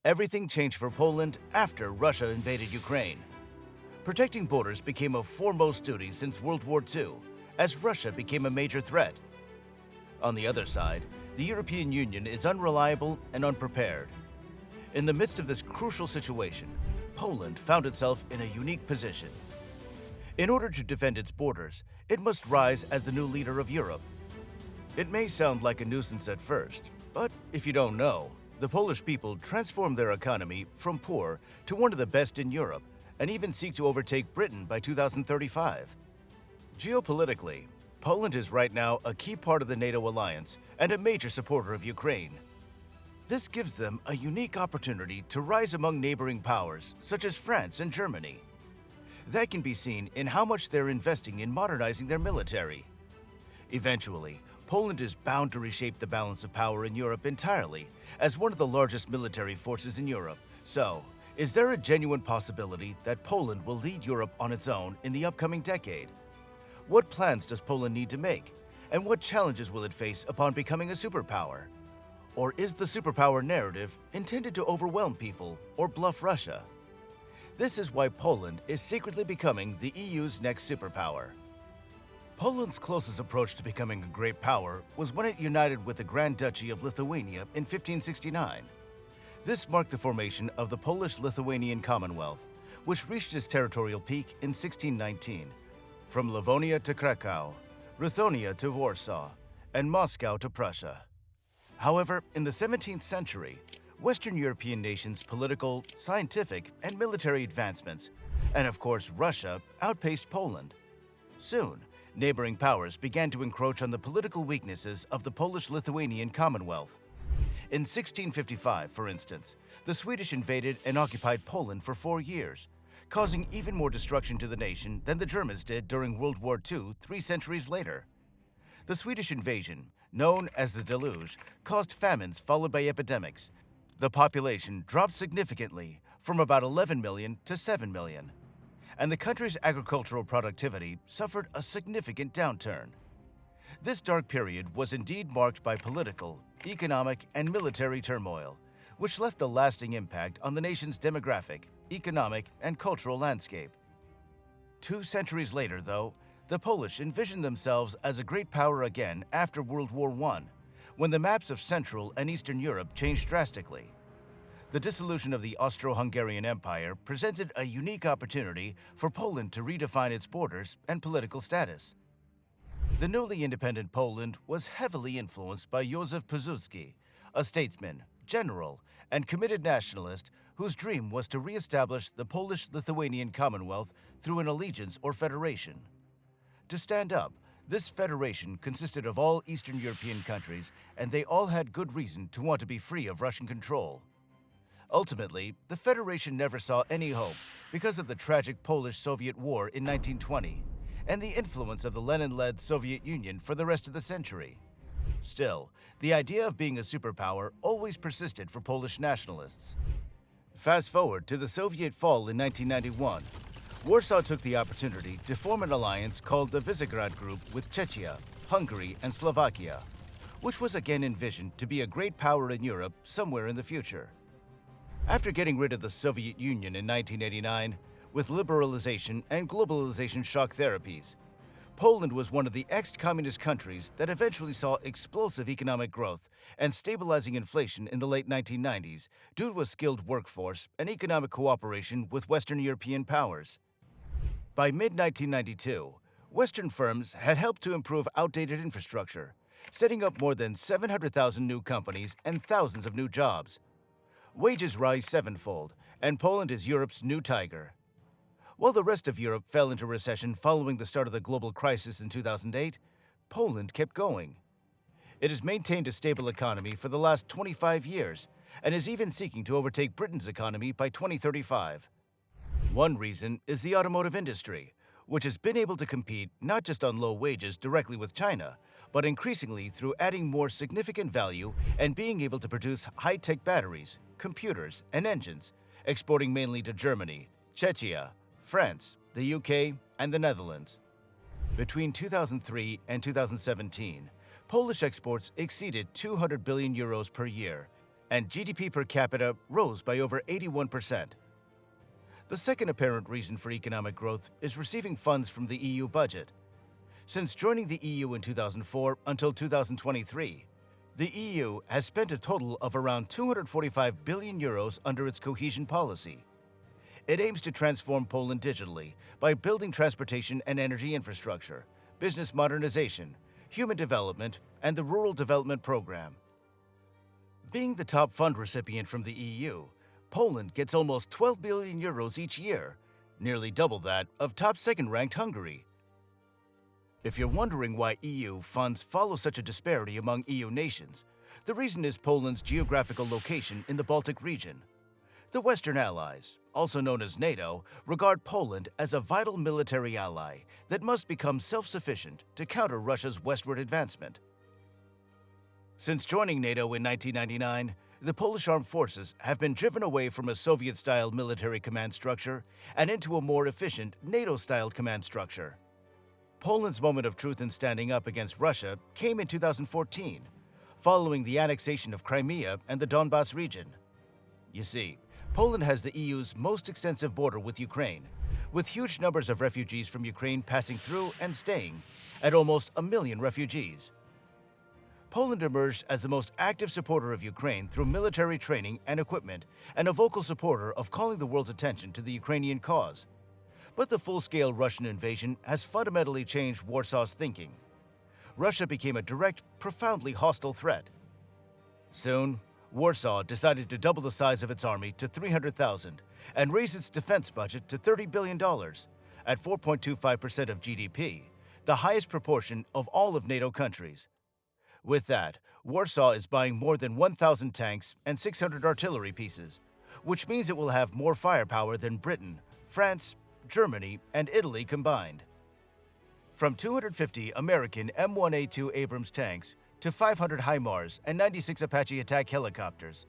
Everything changed for Poland after Russia invaded Ukraine. Protecting borders became a foremost duty since World War II, as Russia became a major threat. On the other side, the European Union is unreliable and unprepared. In the midst of this crucial situation, Poland found itself in a unique position. In order to defend its borders, it must rise as the new leader of Europe. It may sound like a nuisance at first, but if you don't know, the Polish people transformed their economy from poor to one of the best in Europe and even seek to overtake Britain by 2035. Geopolitically, Poland is right now a key part of the NATO alliance and a major supporter of Ukraine. This gives them a unique opportunity to rise among neighboring powers such as France and Germany. That can be seen in how much they're investing in modernizing their military. Eventually, Poland is bound to reshape the balance of power in Europe entirely as one of the largest military forces in Europe. So, is there a genuine possibility that Poland will lead Europe on its own in the upcoming decade? What plans does Poland need to make? And what challenges will it face upon becoming a superpower? Or is the superpower narrative intended to overwhelm people or bluff Russia? This is why Poland is secretly becoming the EU's next superpower. Poland's closest approach to becoming a great power was when it united with the Grand Duchy of Lithuania in 1569. This marked the formation of the Polish-Lithuanian Commonwealth, which reached its territorial peak in 1619, from Livonia to Krakow, Ruthonia to Warsaw, and Moscow to Prussia. However, in the 17th century, Western European nations' political, scientific, and military advancements, and of course Russia, outpaced Poland. Soon, neighboring powers began to encroach on the political weaknesses of the Polish-Lithuanian Commonwealth. In 1655, for instance, the Swedish invaded and occupied Poland for 4 years, causing even more destruction to the nation than the Germans did during World War II 3 centuries later. The Swedish invasion, known as the Deluge, caused famines followed by epidemics. The population dropped significantly from about 11 million to 7 million. And the country's agricultural productivity suffered a significant downturn. This dark period was indeed marked by political, economic, and military turmoil, which left a lasting impact on the nation's demographic, economic, and cultural landscape. 2 centuries later, though, the Polish envisioned themselves as a great power again after World War I, when the maps of Central and Eastern Europe changed drastically. The dissolution of the Austro-Hungarian Empire presented a unique opportunity for Poland to redefine its borders and political status. The newly independent Poland was heavily influenced by Józef Piłsudski, a statesman, general, and committed nationalist whose dream was to re-establish the Polish-Lithuanian Commonwealth through an allegiance or federation. To stand up, this federation consisted of all Eastern European countries, and they all had good reason to want to be free of Russian control. Ultimately, the Federation never saw any hope because of the tragic Polish-Soviet War in 1920 and the influence of the Lenin-led Soviet Union for the rest of the century. Still, the idea of being a superpower always persisted for Polish nationalists. Fast forward to the Soviet fall in 1991. Warsaw took the opportunity to form an alliance called the Visegrad Group with Czechia, Hungary, and Slovakia, which was again envisioned to be a great power in Europe somewhere in the future. After getting rid of the Soviet Union in 1989, with liberalization and globalization shock therapies, Poland was one of the ex-communist countries that eventually saw explosive economic growth and stabilizing inflation in the late 1990s due to a skilled workforce and economic cooperation with Western European powers. By mid-1992, Western firms had helped to improve outdated infrastructure, setting up more than 700,000 new companies and thousands of new jobs. Wages rise sevenfold, and Poland is Europe's new tiger. While the rest of Europe fell into recession following the start of the global crisis in 2008, Poland kept going. It has maintained a stable economy for the last 25 years and is even seeking to overtake Britain's economy by 2035. One reason is the automotive industry, which has been able to compete not just on low wages directly with China, but increasingly through adding more significant value and being able to produce high-tech batteries, computers, and engines, exporting mainly to Germany, Czechia, France, the UK, and the Netherlands. Between 2003 and 2017, Polish exports exceeded 200 billion euros per year, and GDP per capita rose by over 81%. The second apparent reason for economic growth is receiving funds from the EU budget. Since joining the EU in 2004 until 2023, the EU has spent a total of around 245 billion euros under its cohesion policy. It aims to transform Poland digitally by building transportation and energy infrastructure, business modernization, human development, and the Rural Development Program. Being the top fund recipient from the EU, Poland gets almost 12 billion euros each year, nearly double that of top second-ranked Hungary. If you're wondering why EU funds follow such a disparity among EU nations, the reason is Poland's geographical location in the Baltic region. The Western Allies, also known as NATO, regard Poland as a vital military ally that must become self-sufficient to counter Russia's westward advancement. Since joining NATO in 1999, the Polish armed forces have been driven away from a Soviet-style military command structure and into a more efficient NATO-style command structure. Poland's moment of truth in standing up against Russia came in 2014, following the annexation of Crimea and the Donbas region. You see, Poland has the EU's most extensive border with Ukraine, with huge numbers of refugees from Ukraine passing through and staying, at almost 1 million refugees. Poland emerged as the most active supporter of Ukraine through military training and equipment, and a vocal supporter of calling the world's attention to the Ukrainian cause. But the full-scale Russian invasion has fundamentally changed Warsaw's thinking. Russia became a direct, profoundly hostile threat. Soon, Warsaw decided to double the size of its army to 300,000 and raise its defense budget to $30 billion, at 4.25% of GDP, the highest proportion of all of NATO countries. With that, Warsaw is buying more than 1,000 tanks and 600 artillery pieces, which means it will have more firepower than Britain, France, Germany, and Italy combined. From 250 American M1A2 Abrams tanks to 500 HIMARS and 96 Apache attack helicopters,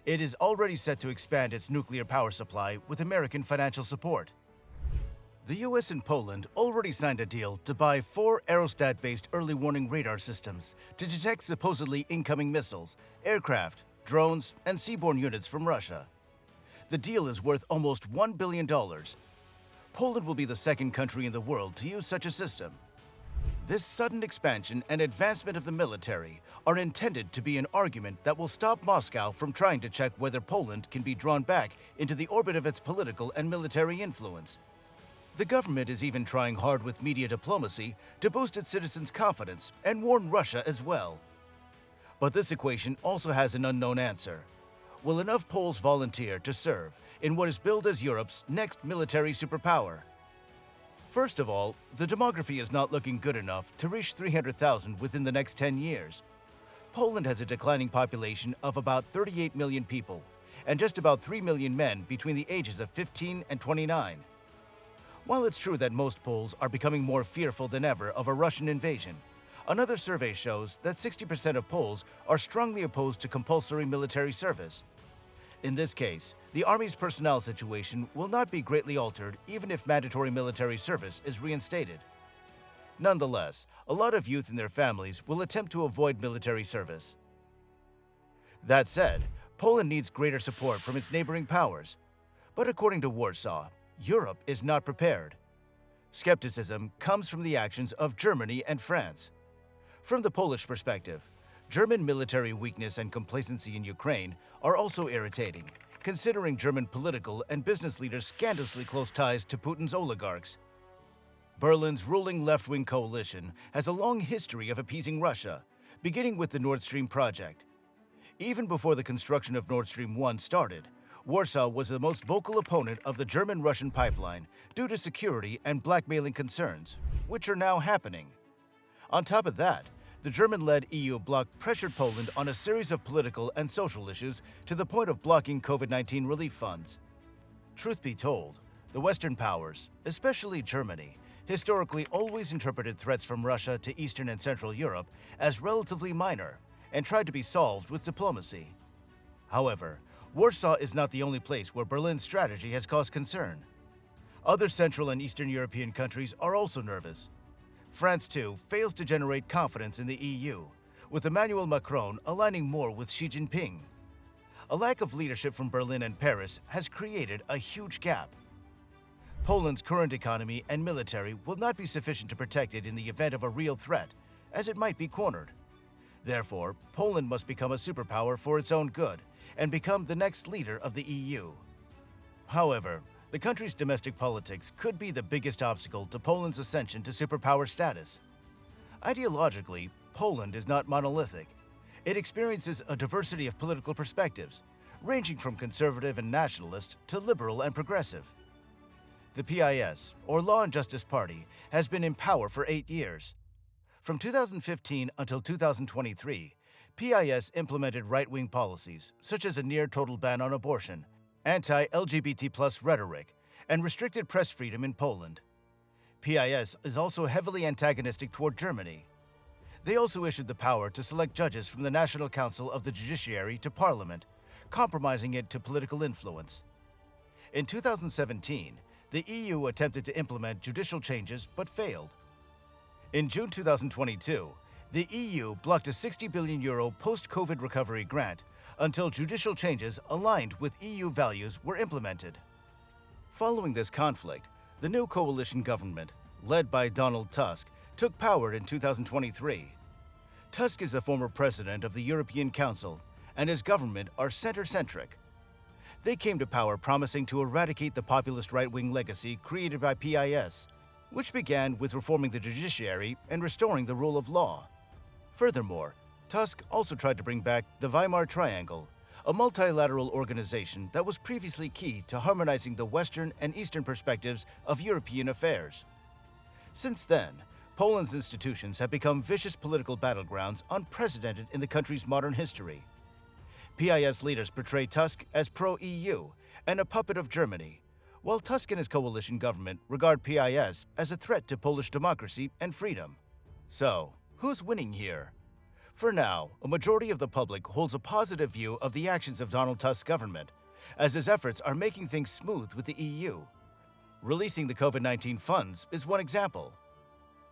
it is already set to expand its nuclear power supply with American financial support. The US and Poland already signed a deal to buy 4 aerostat-based early warning radar systems to detect supposedly incoming missiles, aircraft, drones, and seaborne units from Russia. The deal is worth almost $1 billion. Poland will be the second country in the world to use such a system. This sudden expansion and advancement of the military are intended to be an argument that will stop Moscow from trying to check whether Poland can be drawn back into the orbit of its political and military influence. The government is even trying hard with media diplomacy to boost its citizens' confidence and warn Russia as well. But this equation also has an unknown answer. Will enough Poles volunteer to serve in what is billed as Europe's next military superpower? First of all, the demography is not looking good enough to reach 300,000 within the next 10 years. Poland has a declining population of about 38 million people, and just about 3 million men between the ages of 15 and 29. While it's true that most Poles are becoming more fearful than ever of a Russian invasion, another survey shows that 60% of Poles are strongly opposed to compulsory military service. In this case, the Army's personnel situation will not be greatly altered even if mandatory military service is reinstated. Nonetheless, a lot of youth and their families will attempt to avoid military service. That said, Poland needs greater support from its neighboring powers. But according to Warsaw, Europe is not prepared. Skepticism comes from the actions of Germany and France. From the Polish perspective, German military weakness and complacency in Ukraine are also irritating, considering German political and business leaders' scandalously close ties to Putin's oligarchs. Berlin's ruling left-wing coalition has a long history of appeasing Russia, beginning with the Nord Stream project. Even before the construction of Nord Stream 1 started, Warsaw was the most vocal opponent of the German-Russian pipeline due to security and blackmailing concerns, which are now happening. On top of that, the German-led EU bloc pressured Poland on a series of political and social issues to the point of blocking COVID-19 relief funds. Truth be told, the Western powers, especially Germany, historically always interpreted threats from Russia to Eastern and Central Europe as relatively minor and tried to be solved with diplomacy. However, Warsaw is not the only place where Berlin's strategy has caused concern. Other Central and Eastern European countries are also nervous. France, too, fails to generate confidence in the EU, with Emmanuel Macron aligning more with Xi Jinping. a lack of leadership from Berlin and Paris has created a huge gap. Poland's current economy and military will not be sufficient to protect it in the event of a real threat, as it might be cornered. Therefore, Poland must become a superpower for its own good and become the next leader of the EU. However, the country's domestic politics could be the biggest obstacle to Poland's ascension to superpower status. Ideologically, Poland is not monolithic. It experiences a diversity of political perspectives, ranging from conservative and nationalist to liberal and progressive. The PIS, or Law and Justice Party, has been in power for 8 years. From 2015 until 2023, PIS implemented right-wing policies, such as a near-total ban on abortion, anti-LGBT+ rhetoric, and restricted press freedom in Poland. PIS is also heavily antagonistic toward Germany. They also issued the power to select judges from the National Council of the Judiciary to Parliament, compromising it to political influence. In 2017, the EU attempted to implement judicial changes but failed. In June 2022, the EU blocked a €60 billion post-COVID recovery grant until judicial changes aligned with EU values were implemented. Following this conflict, the new coalition government, led by Donald Tusk, took power in 2023. Tusk is the former president of the European Council, and his government are center-centric. They came to power promising to eradicate the populist right-wing legacy created by PIS, which began with reforming the judiciary and restoring the rule of law. Furthermore, Tusk also tried to bring back the Weimar Triangle, a multilateral organization that was previously key to harmonizing the Western and Eastern perspectives of European affairs. Since then, Poland's institutions have become vicious political battlegrounds unprecedented in the country's modern history. PIS leaders portray Tusk as pro-EU and a puppet of Germany, while Tusk and his coalition government regard PIS as a threat to Polish democracy and freedom. So, who's winning here? For now, a majority of the public holds a positive view of the actions of Donald Tusk's government, as his efforts are making things smooth with the EU. Releasing the COVID-19 funds is one example.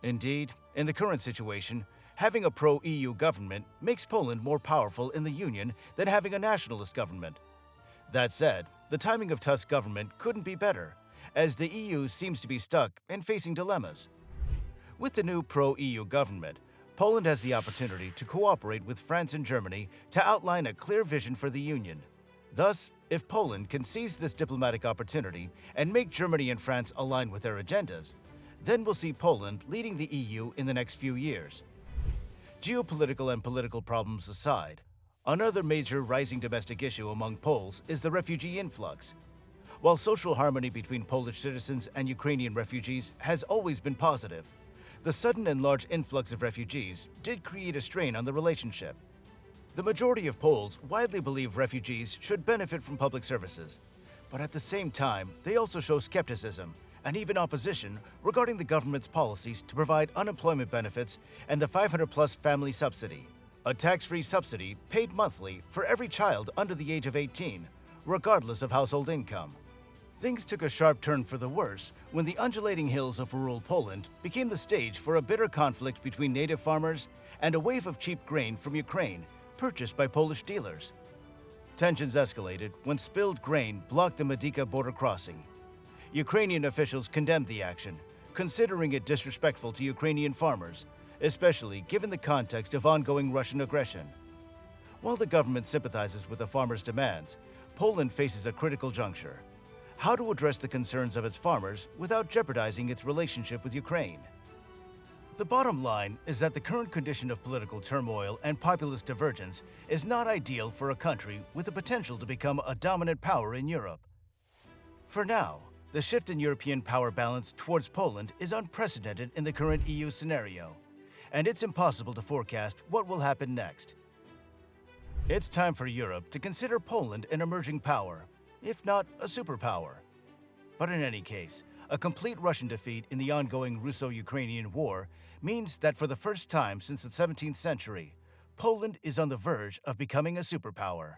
Indeed, in the current situation, having a pro-EU government makes Poland more powerful in the Union than having a nationalist government. That said, the timing of Tusk's government couldn't be better, as the EU seems to be stuck and facing dilemmas. With the new pro-EU government, Poland has the opportunity to cooperate with France and Germany to outline a clear vision for the Union. Thus, if Poland can seize this diplomatic opportunity and make Germany and France align with their agendas, then we'll see Poland leading the EU in the next few years. Geopolitical and political problems aside, another major rising domestic issue among Poles is the refugee influx. While social harmony between Polish citizens and Ukrainian refugees has always been positive, the sudden and large influx of refugees did create a strain on the relationship. The majority of Poles widely believe refugees should benefit from public services, but at the same time, they also show skepticism and even opposition regarding the government's policies to provide unemployment benefits and the 500-plus family subsidy, a tax-free subsidy paid monthly for every child under the age of 18, regardless of household income. Things took a sharp turn for the worse when the undulating hills of rural Poland became the stage for a bitter conflict between native farmers and a wave of cheap grain from Ukraine purchased by Polish dealers. Tensions escalated when spilled grain blocked the Medyka border crossing. Ukrainian officials condemned the action, considering it disrespectful to Ukrainian farmers, especially given the context of ongoing Russian aggression. While the government sympathizes with the farmers' demands, Poland faces a critical juncture: how to address the concerns of its farmers without jeopardizing its relationship with Ukraine. The bottom line is that the current condition of political turmoil and populist divergence is not ideal for a country with the potential to become a dominant power in Europe. For now, the shift in European power balance towards Poland is unprecedented in the current EU scenario, and it's impossible to forecast what will happen next. It's time for Europe to consider Poland an emerging power, if not a superpower. But in any case, a complete Russian defeat in the ongoing Russo-Ukrainian war means that for the first time since the 17th century, Poland is on the verge of becoming a superpower.